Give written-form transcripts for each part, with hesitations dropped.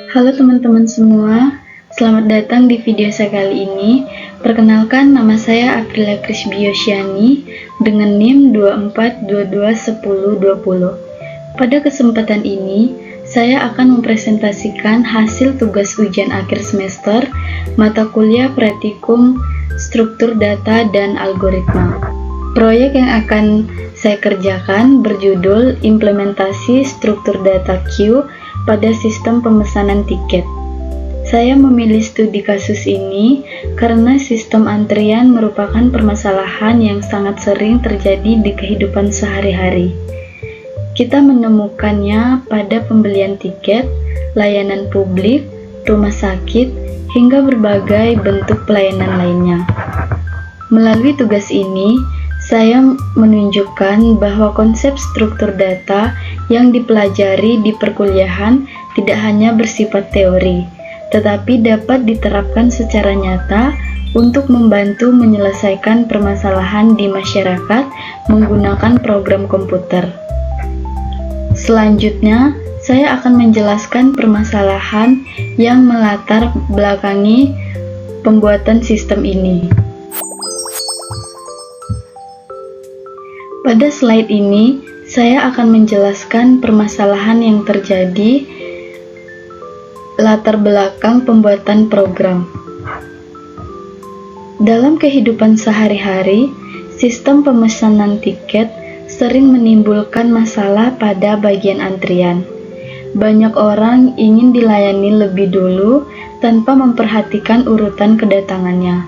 Halo teman-teman semua, selamat datang di video saya kali ini. Perkenalkan, nama saya Aprilia Krisbiyosyani dengan NIM 24221020. Pada kesempatan ini, saya akan mempresentasikan hasil tugas ujian akhir semester mata kuliah praktikum struktur data dan algoritma. Proyek yang akan saya kerjakan berjudul Implementasi Struktur Data Queue pada sistem pemesanan tiket. Saya memilih studi kasus ini karena sistem antrian merupakan permasalahan yang sangat sering terjadi di kehidupan sehari-hari. Kita menemukannya pada pembelian tiket, layanan publik, rumah sakit, hingga berbagai bentuk pelayanan lainnya. Melalui tugas ini, saya menunjukkan bahwa konsep struktur data yang dipelajari di perkuliahan tidak hanya bersifat teori, tetapi dapat diterapkan secara nyata untuk membantu menyelesaikan permasalahan di masyarakat menggunakan program komputer. Selanjutnya, saya akan menjelaskan permasalahan yang melatar belakangi pembuatan sistem ini. Pada slide ini, saya akan menjelaskan permasalahan yang terjadi latar belakang pembuatan program. Dalam kehidupan sehari-hari, sistem pemesanan tiket sering menimbulkan masalah pada bagian antrian. Banyak orang ingin dilayani lebih dulu tanpa memperhatikan urutan kedatangannya.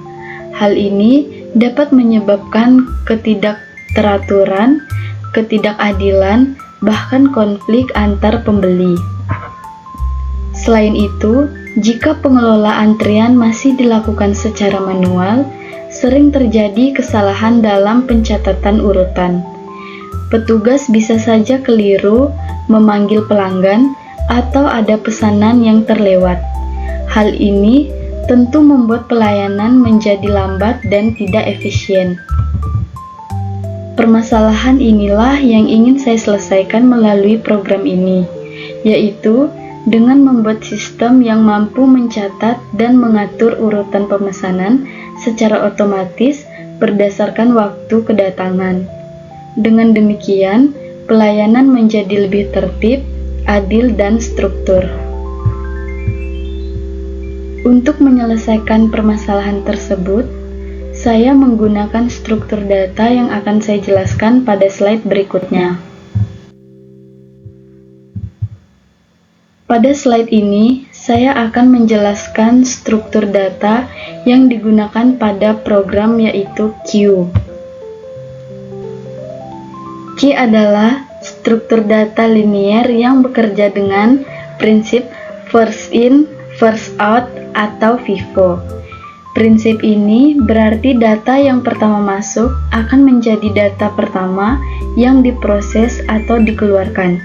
Hal ini dapat menyebabkan ketidakteraturan, ketidakadilan, bahkan konflik antar pembeli. Selain itu, jika pengelola antrian masih dilakukan secara manual, sering terjadi kesalahan dalam pencatatan urutan. Petugas bisa saja keliru memanggil pelanggan atau ada pesanan yang terlewat. Hal ini tentu membuat pelayanan menjadi lambat dan tidak efisien. Permasalahan inilah yang ingin saya selesaikan melalui program ini, yaitu dengan membuat sistem yang mampu mencatat dan mengatur urutan pemesanan secara otomatis berdasarkan waktu kedatangan. Dengan demikian, pelayanan menjadi lebih tertib, adil, dan struktur. Untuk menyelesaikan permasalahan tersebut, saya menggunakan struktur data yang akan saya jelaskan pada slide berikutnya. Pada slide ini, saya akan menjelaskan struktur data yang digunakan pada program yaitu queue. Queue adalah struktur data linier yang bekerja dengan prinsip first in, first out atau FIFO. Prinsip ini berarti data yang pertama masuk akan menjadi data pertama yang diproses atau dikeluarkan.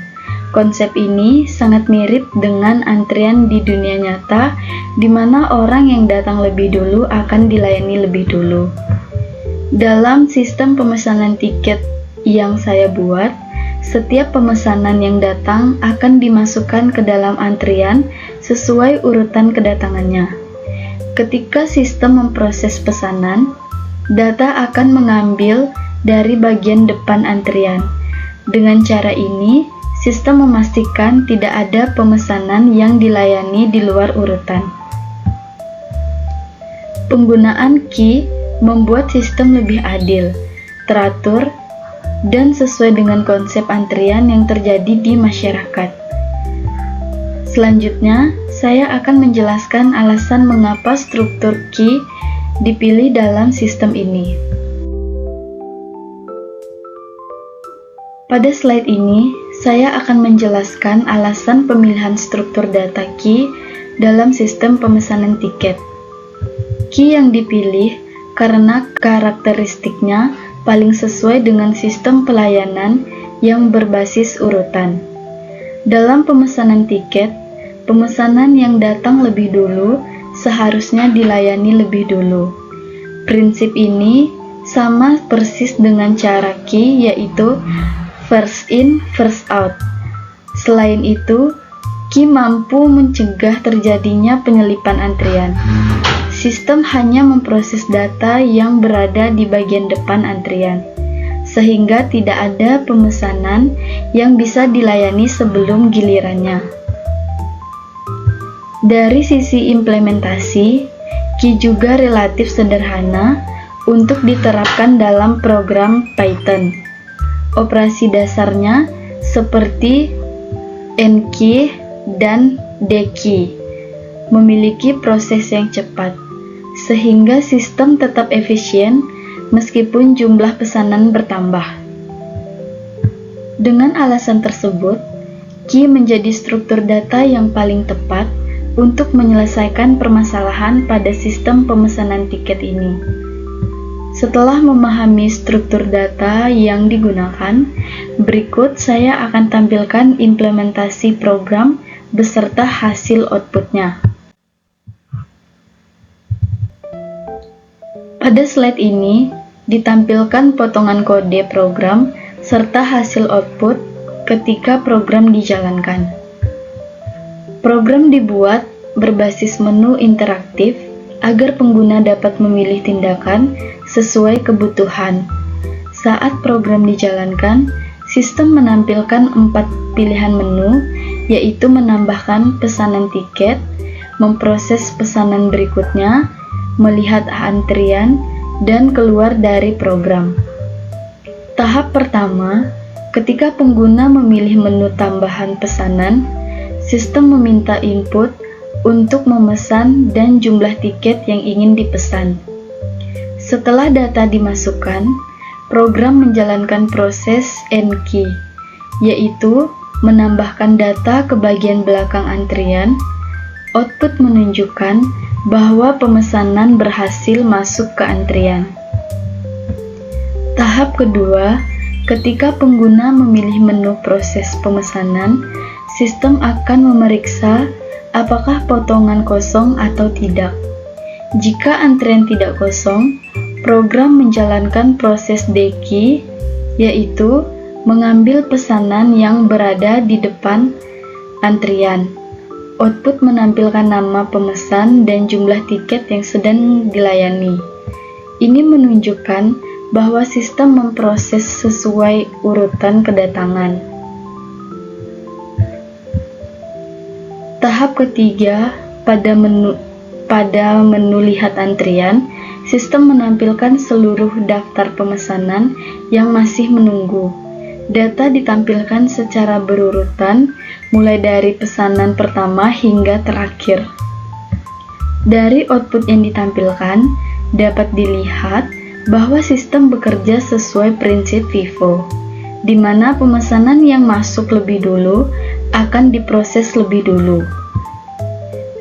Konsep ini sangat mirip dengan antrian di dunia nyata, di mana orang yang datang lebih dulu akan dilayani lebih dulu. Dalam sistem pemesanan tiket yang saya buat, setiap pemesanan yang datang akan dimasukkan ke dalam antrian sesuai urutan kedatangannya. Ketika sistem memproses pesanan, data akan mengambil dari bagian depan antrian. Dengan cara ini, sistem memastikan tidak ada pemesanan yang dilayani di luar urutan. Penggunaan queue membuat sistem lebih adil, teratur, dan sesuai dengan konsep antrian yang terjadi di masyarakat. Selanjutnya, saya akan menjelaskan alasan mengapa struktur queue dipilih dalam sistem ini. Pada slide ini, saya akan menjelaskan alasan pemilihan struktur data queue dalam sistem pemesanan tiket. Queue yang dipilih karena karakteristiknya paling sesuai dengan sistem pelayanan yang berbasis urutan. Dalam pemesanan tiket, pemesanan yang datang lebih dulu seharusnya dilayani lebih dulu. Prinsip ini sama persis dengan cara queue, yaitu first in, first out. Selain itu, Ki mampu mencegah terjadinya penyelipan antrian. Sistem hanya memproses data yang berada di bagian depan antrian, sehingga tidak ada pemesanan yang bisa dilayani sebelum gilirannya. Dari sisi implementasi, Ki juga relatif sederhana untuk diterapkan dalam program Python. Operasi dasarnya seperti Enki dan Deki memiliki proses yang cepat, sehingga sistem tetap efisien meskipun jumlah pesanan bertambah. Dengan alasan tersebut, Ki menjadi struktur data yang paling tepat untuk menyelesaikan permasalahan pada sistem pemesanan tiket ini. Setelah memahami struktur data yang digunakan, berikut saya akan tampilkan implementasi program beserta hasil outputnya. Pada slide ini ditampilkan potongan kode program serta hasil output ketika program dijalankan. Program dibuat berbasis menu interaktif agar pengguna dapat memilih tindakan sesuai kebutuhan. Saat program dijalankan, sistem menampilkan 4 pilihan menu, yaitu menambahkan pesanan tiket, memproses pesanan berikutnya, melihat antrian, dan keluar dari program. Tahap pertama, ketika pengguna memilih menu tambahan pesanan, sistem meminta input untuk memesan dan jumlah tiket yang ingin dipesan. Setelah data dimasukkan, program menjalankan proses Enki, yaitu menambahkan data ke bagian belakang antrian. Output menunjukkan bahwa pemesanan berhasil masuk ke antrian. Tahap kedua, ketika pengguna memilih menu proses pemesanan, sistem akan memeriksa apakah potongan kosong atau tidak. Jika antrian tidak kosong, program menjalankan proses Deki, yaitu mengambil pesanan yang berada di depan antrian. Output menampilkan nama pemesan dan jumlah tiket yang sedang dilayani. Ini menunjukkan bahwa sistem memproses sesuai urutan kedatangan. Tahap ketiga, pada menu lihat antrian, sistem menampilkan seluruh daftar pemesanan yang masih menunggu. Data ditampilkan secara berurutan, mulai dari pesanan pertama hingga terakhir. Dari output yang ditampilkan, dapat dilihat bahwa sistem bekerja sesuai prinsip FIFO, di mana pemesanan yang masuk lebih dulu akan diproses lebih dulu.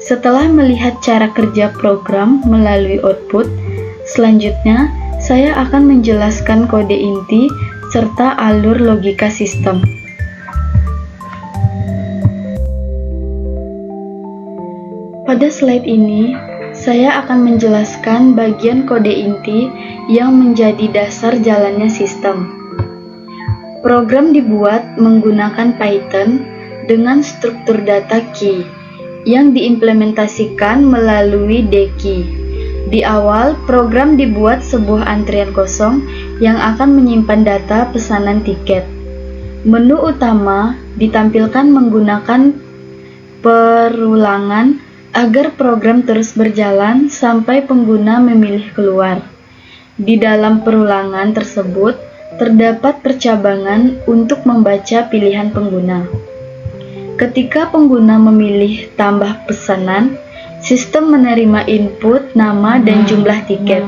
Setelah melihat cara kerja program melalui output, selanjutnya saya akan menjelaskan kode inti serta alur logika sistem. Pada slide ini, saya akan menjelaskan bagian kode inti yang menjadi dasar jalannya sistem. Program dibuat menggunakan Python dengan struktur data key yang diimplementasikan melalui Deki. Di awal, program dibuat sebuah antrian kosong yang akan menyimpan data pesanan tiket. Menu utama ditampilkan menggunakan perulangan agar program terus berjalan sampai pengguna memilih keluar. Di dalam perulangan tersebut, terdapat percabangan untuk membaca pilihan pengguna. Ketika pengguna memilih tambah pesanan, sistem menerima input nama dan jumlah tiket.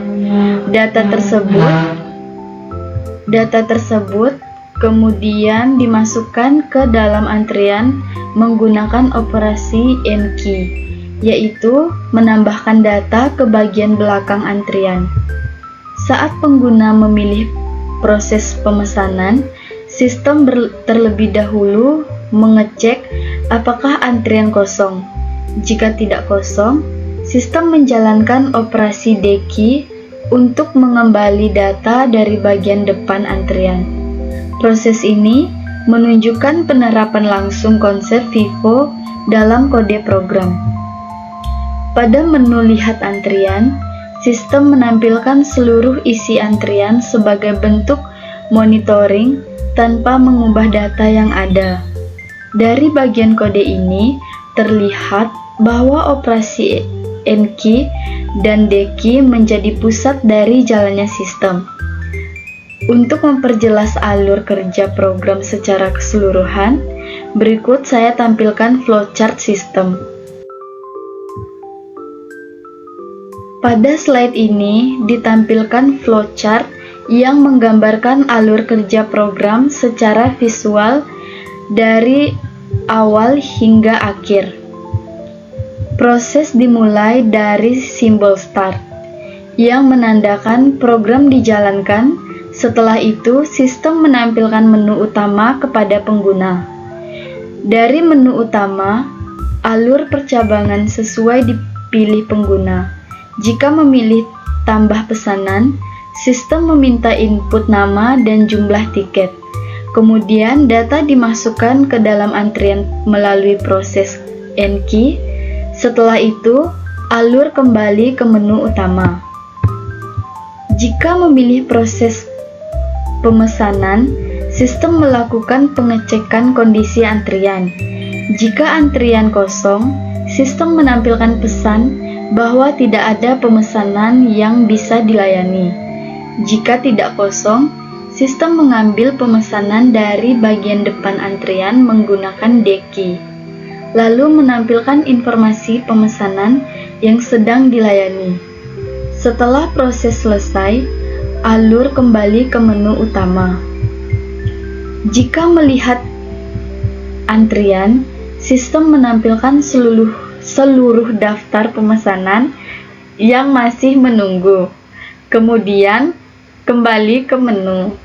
Data tersebut kemudian dimasukkan ke dalam antrian menggunakan operasi Enki, yaitu menambahkan data ke bagian belakang antrian. Saat pengguna memilih proses pemesanan, sistem terlebih dahulu mengecek apakah antrian kosong. Jika tidak kosong, sistem menjalankan operasi Deki untuk mengembali data dari bagian depan antrian. Proses ini menunjukkan penerapan langsung konsep FIFO dalam kode program. Pada menu lihat antrian, sistem menampilkan seluruh isi antrian sebagai bentuk monitoring tanpa mengubah data yang ada. Dari bagian kode ini, terlihat bahwa operasi N-key dan D-key menjadi pusat dari jalannya sistem. Untuk memperjelas alur kerja program secara keseluruhan, berikut saya tampilkan flowchart sistem. Pada slide ini ditampilkan flowchart yang menggambarkan alur kerja program secara visual dari awal hingga akhir. Proses dimulai dari simbol start yang menandakan program dijalankan. Setelah itu, sistem menampilkan menu utama kepada pengguna. Dari menu utama, alur percabangan sesuai dipilih pengguna. Jika memilih tambah pesanan, sistem meminta input nama dan jumlah tiket. Kemudian data dimasukkan ke dalam antrian melalui proses N-key. Setelah itu, alur kembali ke menu utama. Jika memilih proses pemesanan, sistem melakukan pengecekan kondisi antrian. Jika antrian kosong, sistem menampilkan pesan bahwa tidak ada pemesanan yang bisa dilayani. Jika tidak kosong, sistem mengambil pemesanan dari bagian depan antrian menggunakan D-key, lalu menampilkan informasi pemesanan yang sedang dilayani. Setelah proses selesai, alur kembali ke menu utama. Jika melihat antrian, sistem menampilkan seluruh daftar pemesanan yang masih menunggu. Kemudian kembali ke menu.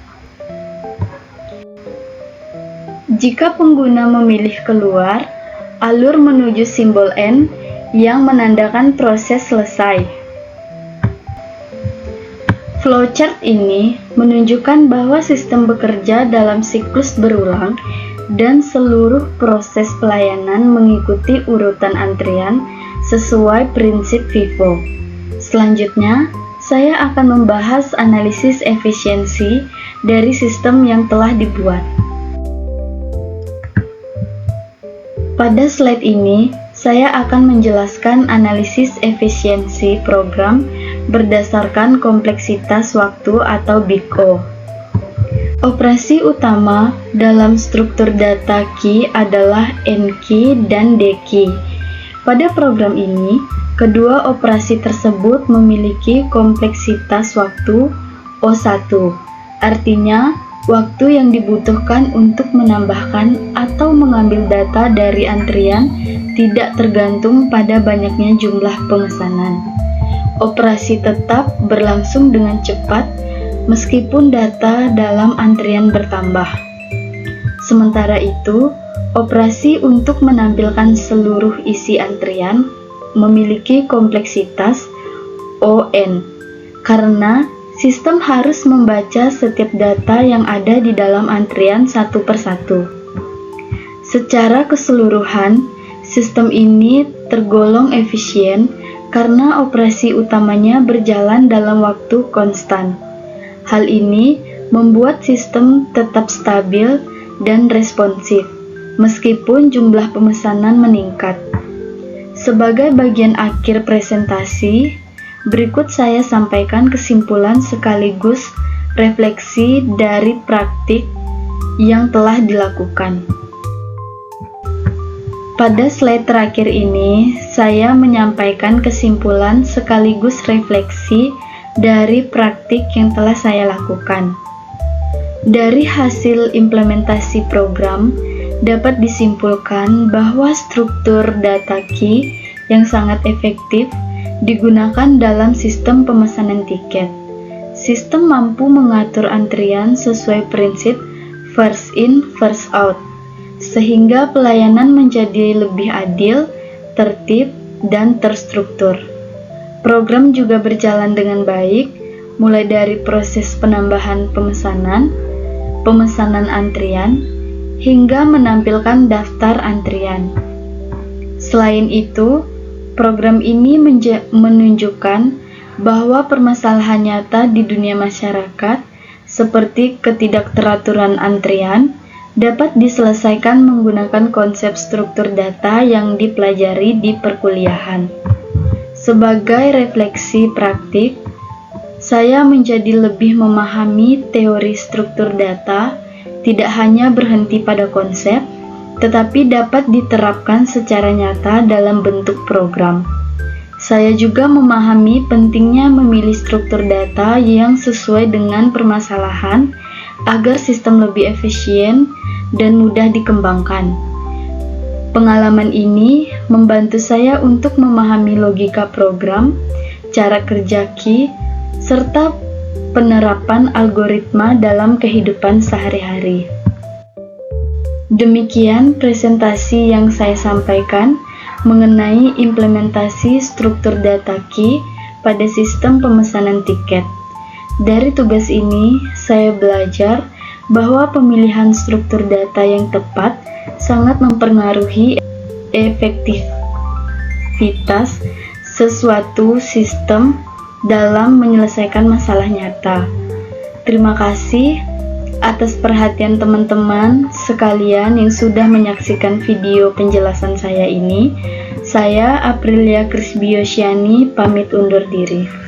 Jika pengguna memilih keluar, alur menuju simbol N yang menandakan proses selesai. Flowchart ini menunjukkan bahwa sistem bekerja dalam siklus berulang dan seluruh proses pelayanan mengikuti urutan antrian sesuai prinsip FIFO. Selanjutnya, saya akan membahas analisis efisiensi dari sistem yang telah dibuat. Pada slide ini, saya akan menjelaskan analisis efisiensi program berdasarkan kompleksitas waktu atau BIKO. Operasi utama dalam struktur data key adalah N-key dan D-key. Pada program ini, kedua operasi tersebut memiliki kompleksitas waktu O1, artinya waktu yang dibutuhkan untuk menambahkan atau mengambil data dari antrian tidak tergantung pada banyaknya jumlah pemesanan. Operasi tetap berlangsung dengan cepat meskipun data dalam antrian bertambah. Sementara itu, operasi untuk menampilkan seluruh isi antrian memiliki kompleksitas ON karena sistem harus membaca setiap data yang ada di dalam antrian satu persatu. Secara keseluruhan, sistem ini tergolong efisien karena operasi utamanya berjalan dalam waktu konstan. Hal ini membuat sistem tetap stabil dan responsif, meskipun jumlah pemesanan meningkat. Sebagai bagian akhir presentasi, berikut saya sampaikan kesimpulan sekaligus refleksi dari praktik yang telah dilakukan. Pada slide terakhir ini, saya menyampaikan kesimpulan sekaligus refleksi dari praktik yang telah saya lakukan. Dari hasil implementasi program, dapat disimpulkan bahwa struktur data key yang sangat efektif digunakan dalam sistem pemesanan tiket. Sistem mampu mengatur antrian sesuai prinsip first in, first out, sehingga pelayanan menjadi lebih adil, tertib, dan terstruktur. Program juga berjalan dengan baik, mulai dari proses penambahan pemesanan antrian, hingga menampilkan daftar antrian. Selain itu, program ini menunjukkan bahwa permasalahan nyata di dunia masyarakat, seperti ketidakteraturan antrian, dapat diselesaikan menggunakan konsep struktur data yang dipelajari di perkuliahan. Sebagai refleksi praktik, saya menjadi lebih memahami teori struktur data, tidak hanya berhenti pada konsep, tetapi dapat diterapkan secara nyata dalam bentuk program. Saya juga memahami pentingnya memilih struktur data yang sesuai dengan permasalahan agar sistem lebih efisien dan mudah dikembangkan. Pengalaman ini membantu saya untuk memahami logika program, cara kerja key, serta penerapan algoritma dalam kehidupan sehari-hari. Demikian presentasi yang saya sampaikan mengenai implementasi struktur data key pada sistem pemesanan tiket. Dari tugas ini, saya belajar bahwa pemilihan struktur data yang tepat sangat mempengaruhi efektivitas sesuatu sistem dalam menyelesaikan masalah nyata. Terima kasih atas perhatian teman-teman sekalian yang sudah menyaksikan video penjelasan saya ini. Saya Aprilia Krisbiyosyani pamit undur diri.